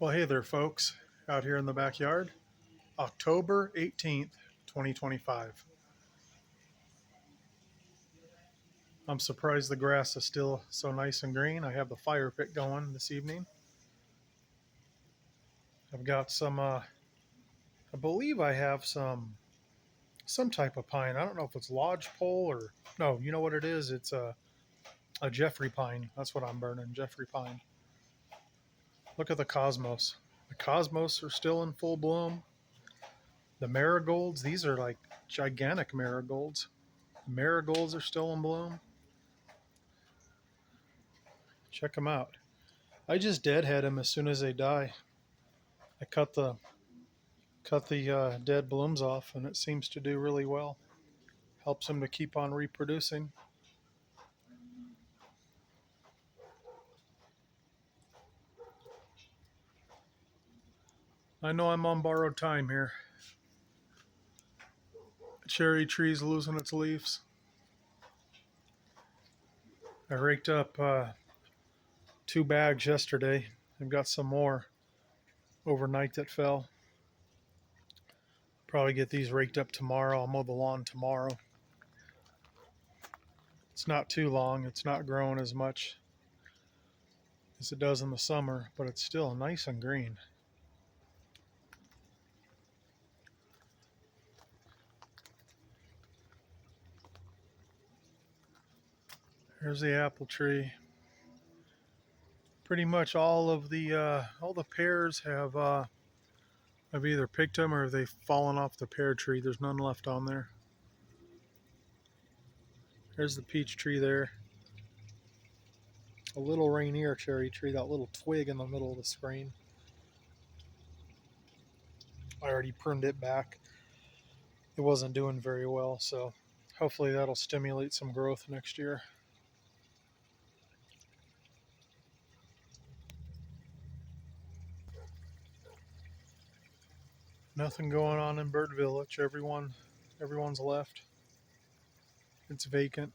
Well, hey there, folks, out here in the backyard, October 18th, 2025. I'm surprised the grass is still so nice and green. I have the fire pit going this evening. I've got I believe I have some type of pine. I don't know if it's lodgepole or, no, you know what it is? It's a Jeffrey pine. That's what I'm burning, Jeffrey pine. Look at the cosmos. The cosmos are still in full bloom. The marigolds, these are like gigantic marigolds. The marigolds are still in bloom. Check them out. I just deadhead them as soon as they die. I cut the dead blooms off, and it seems to do really well. Helps them to keep on reproducing. I know I'm on borrowed time here. The cherry tree's losing its leaves. I raked up 2 bags yesterday. I've got some more overnight that fell. Probably get these raked up tomorrow. I'll mow the lawn tomorrow. It's not too long. It's not growing as much as it does in the summer, but it's still nice and green. Here's the apple tree. Pretty much all the pears I've either picked them or they've fallen off the pear tree. There's none left on there. There's the peach tree there. A little Rainier cherry tree, that little twig in the middle of the screen. I already pruned it back. It wasn't doing very well, so hopefully that'll stimulate some growth next year. Nothing going on in Bird Village. Everyone's left. It's vacant.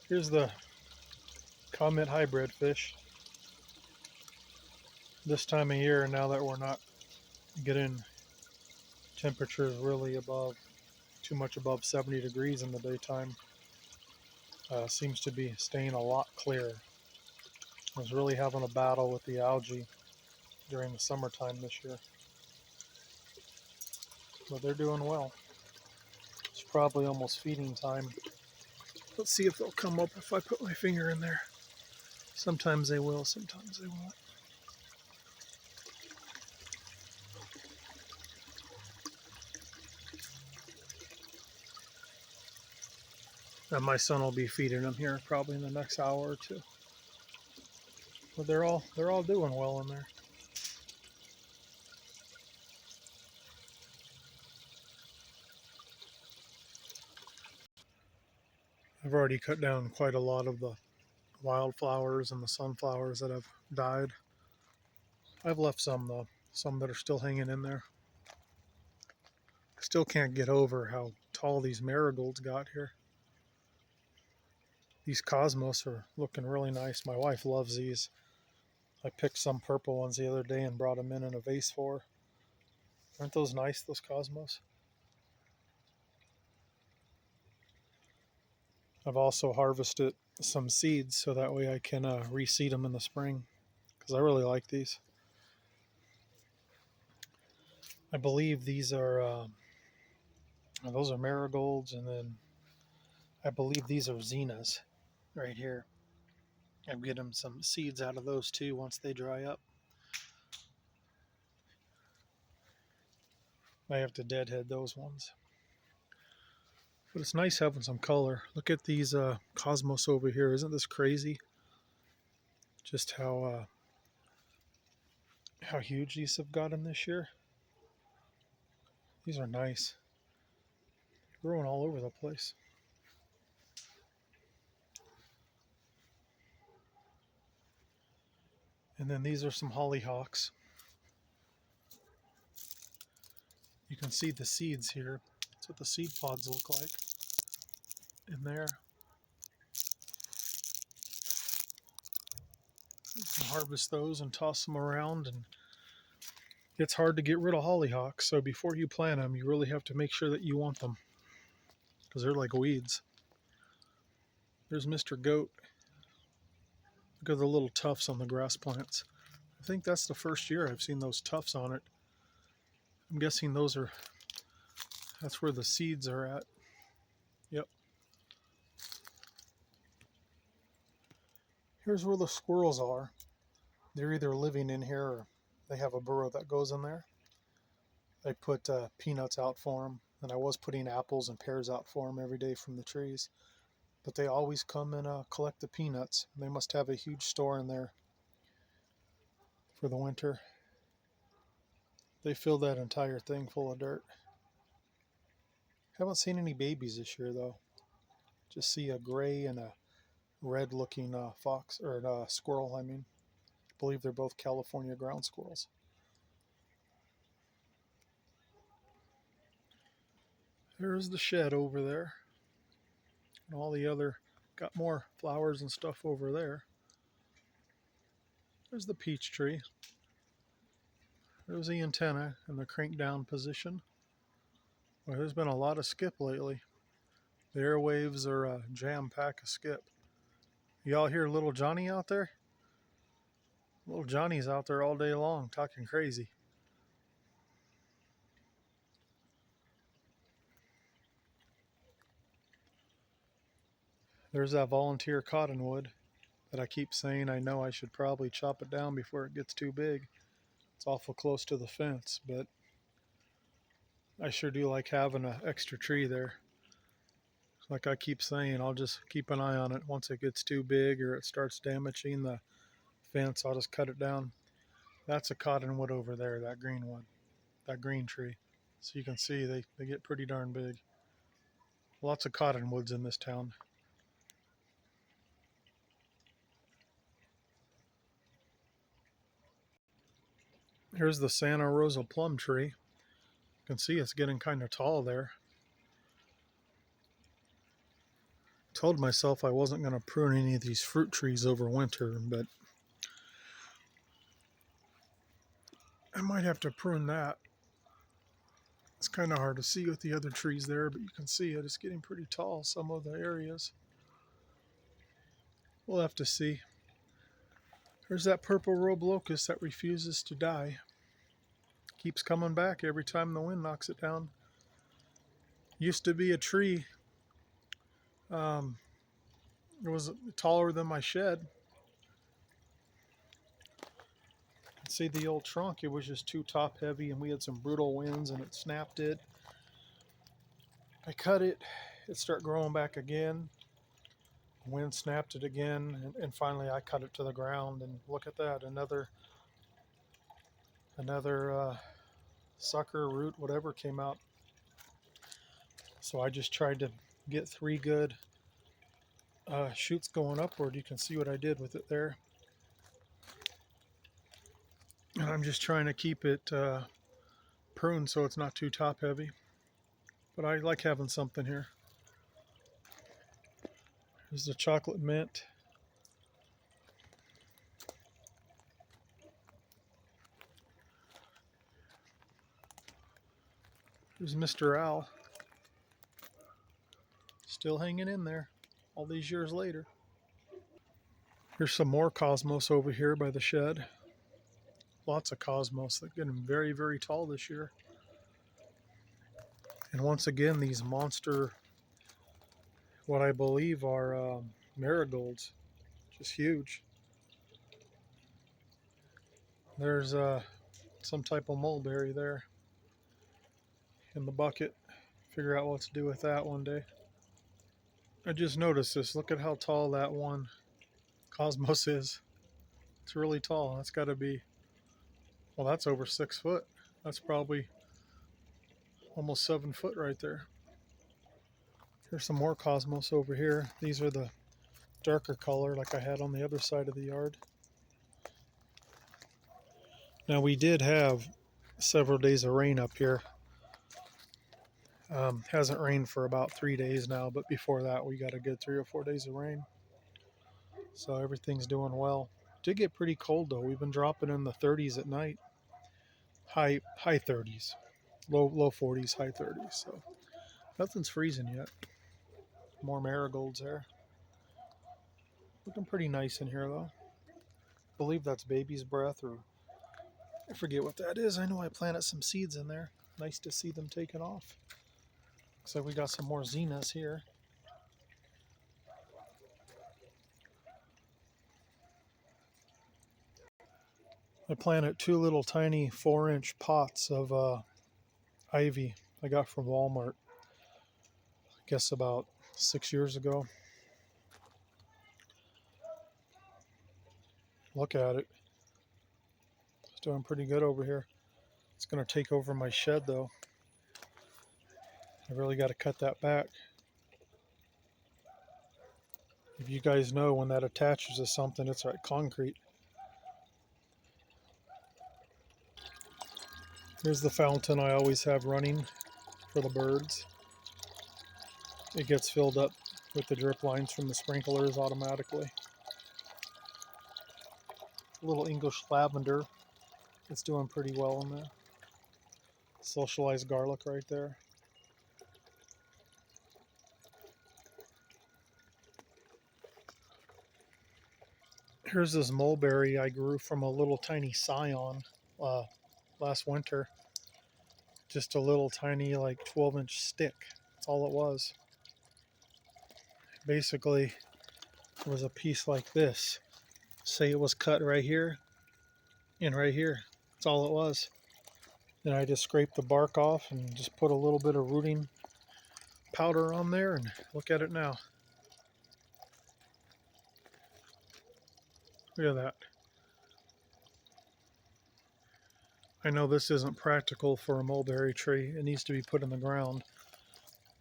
Here's the comet hybrid fish. This time of year, now that we're not getting temperatures really too much above 70 degrees in the daytime, seems to be staying a lot clearer. I was really having a battle with the algae during the summertime this year. But they're doing well. It's probably almost feeding time. Let's see if they'll come up if I put my finger in there. Sometimes they will, sometimes they won't. And my son will be feeding them here probably in the next hour or two. But they're all doing well in there. I've already cut down quite a lot of the wildflowers and the sunflowers that have died. I've left some though, some that are still hanging in there. I still can't get over how tall these marigolds got here. These cosmos are looking really nice. My wife loves these. I picked some purple ones the other day and brought them in a vase for her. Aren't those nice, those cosmos? I've also harvested some seeds so that way I can reseed them in the spring because I really like these. I believe these are, those are marigolds, and then I believe these are zinnias right here. I'm getting some seeds out of those too once they dry up. I have to deadhead those ones. But it's nice having some color. Look at these cosmos over here. Isn't this crazy? Just how huge these have gotten this year. These are nice. Growing all over the place. And then these are some hollyhocks. You can see the seeds here. That's what the seed pods look like in there. harvest those and toss them around. And it's hard to get rid of hollyhocks, so before you plant them, you really have to make sure that you want them because they're like weeds. There's Mr. Goat. Look at the little tufts on the grass plants. I think that's the first year I've seen those tufts on it. I'm guessing that's where the seeds are at. Yep. Here's where the squirrels are. They're either living in here or they have a burrow that goes in there. I put peanuts out for them, and I was putting apples and pears out for them every day from the trees. But they always come and collect the peanuts. They must have a huge store in there for the winter. They fill that entire thing full of dirt. Haven't seen any babies this year though. Just see a gray and a red looking fox, or squirrel, I mean. I believe they're both California ground squirrels. There's the shed over there. And all the other, got more flowers and stuff over there. There's the peach tree. There's the antenna in the crank down position. Well, there's been a lot of skip lately. The airwaves are a jam pack of skip. Y'all hear little Johnny out there? Little Johnny's out there all day long talking crazy. There's that volunteer cottonwood that I keep saying I know I should probably chop it down before it gets too big. It's awful close to the fence, but I sure do like having an extra tree there. Like I keep saying, I'll just keep an eye on it. Once it gets too big or it starts damaging the fence, I'll just cut it down. That's a cottonwood over there, that green one, that green tree. So you can see they get pretty darn big. Lots of cottonwoods in this town. Here's the Santa Rosa plum tree. You can see it's getting kind of tall there. Told myself I wasn't going to prune any of these fruit trees over winter, but I might have to prune that. It's kind of hard to see with the other trees there, but you can see it. It's getting pretty tall, some of the areas. We'll have to see. There's that purple robe locust that refuses to die. Keeps coming back every time the wind knocks it down. Used to be a tree. It was taller than my shed. See the old trunk, it was just too top heavy and we had some brutal winds and it snapped it. I cut it, it started growing back again. Wind snapped it again, and finally I cut it to the ground, and look at that, another sucker root, whatever, came out. So I just tried to get 3 good shoots going upward. You can see what I did with it there. And I'm just trying to keep it pruned so it's not too top heavy. But I like having something here. Here's the chocolate mint. Here's Mr. Owl. Still hanging in there all these years later. Here's some more cosmos over here by the shed. Lots of cosmos. They're getting very, very tall this year. And once again, these monster, what I believe are marigolds, just huge. There's some type of mulberry there in the bucket. Figure out what to do with that one day. I just noticed this. Look at how tall that one cosmos is. It's really tall. That's got to be, well, that's over 6 foot. That's probably almost 7 foot right there. Here's some more cosmos over here. These are the darker color like I had on the other side of the yard. Now we did have several days of rain up here. Hasn't rained for about 3 days now, but before that we got a good 3 or 4 days of rain. So everything's doing well. Did get pretty cold though. We've been dropping in the 30s at night. High 30s. Low 40s, high 30s. So nothing's freezing yet. More marigolds there. Looking pretty nice in here though. I believe that's baby's breath, or I forget what that is. I know I planted some seeds in there. Nice to see them taken off. Looks like we got some more zinnias here. I planted 2 little tiny 4-inch pots of ivy I got from Walmart. I guess about 6 years ago. Look at it. It's doing pretty good over here. It's going to take over my shed though. I really got to cut that back. If you guys know, when that attaches to something, it's like concrete. Here's the fountain I always have running for the birds. It gets filled up with the drip lines from the sprinklers automatically. A little English lavender. It's doing pretty well in there. Socialized garlic right there. Here's this mulberry I grew from a little tiny scion last winter. Just a little tiny, like 12-inch stick. That's all it was. Basically, it was a piece like this. Say it was cut right here and right here. That's all it was. And I just scraped the bark off and just put a little bit of rooting powder on there, and look at it now. Look at that. I know this isn't practical for a mulberry tree. It needs to be put in the ground,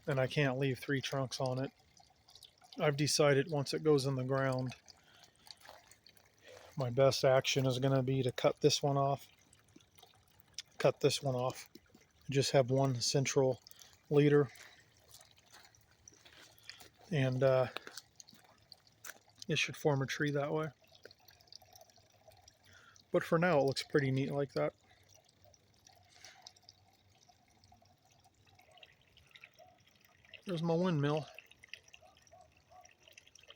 and I can't leave 3 trunks on it. I've decided once it goes in the ground, my best action is going to be to cut this one off, just have one central leader, and it should form a tree that way. But for now, it looks pretty neat like that. There's my windmill.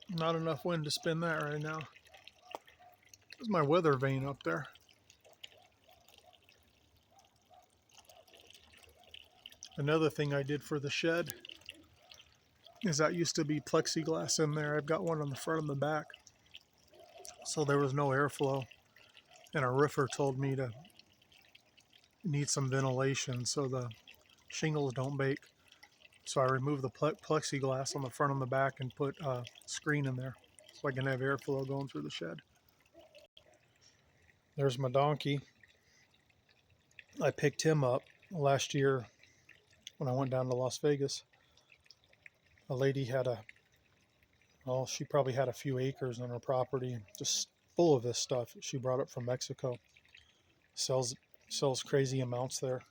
Not enough wind to spin that right now. There's my weather vane up there. Another thing I did for the shed is that used to be plexiglass in there. I've got one on the front and the back. So there was no airflow. And a roofer told me to need some ventilation so the shingles don't bake. So I removed the plexiglass on the front and the back and put a screen in there so I can have airflow going through the shed. There's my donkey. I picked him up last year when I went down to Las Vegas. A lady had she probably had a few acres on her property, just full of this stuff. She brought it from Mexico. Sells crazy amounts there.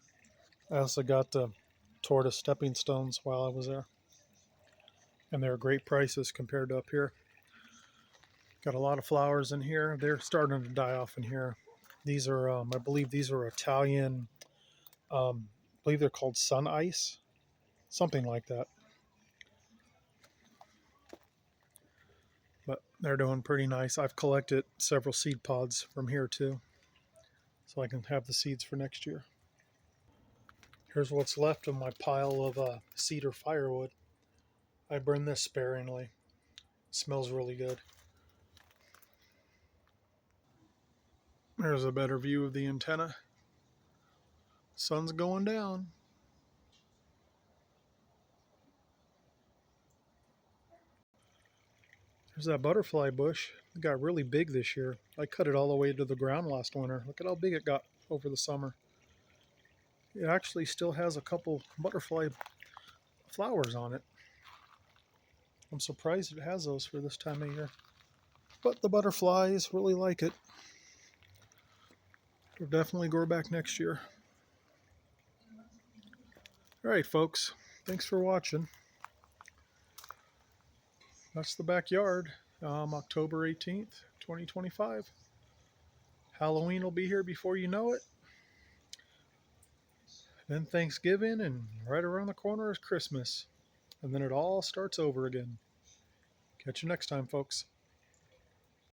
I also got the tortoise stepping stones while I was there, and they're great prices compared to up here. Got a lot of flowers in here. They're starting to die off in here. These are, I believe these are Italian. I believe they're called sun ice, something like that. But they're doing pretty nice. I've collected several seed pods from here too, so I can have the seeds for next year. Here's what's left of my pile of cedar firewood. I burn this sparingly. It smells really good. There's a better view of the antenna. Sun's going down. There's that butterfly bush. It got really big this year. I cut it all the way to the ground last winter. Look at how big it got over the summer. It actually still has a couple butterfly flowers on it. I'm surprised it has those for this time of year. But the butterflies really like it. We'll definitely go back next year. All right, folks. Thanks for watching. That's the backyard. October 18th, 2025. Halloween will be here before you know it. Then Thanksgiving, and right around the corner is Christmas. And then it all starts over again. Catch you next time, folks.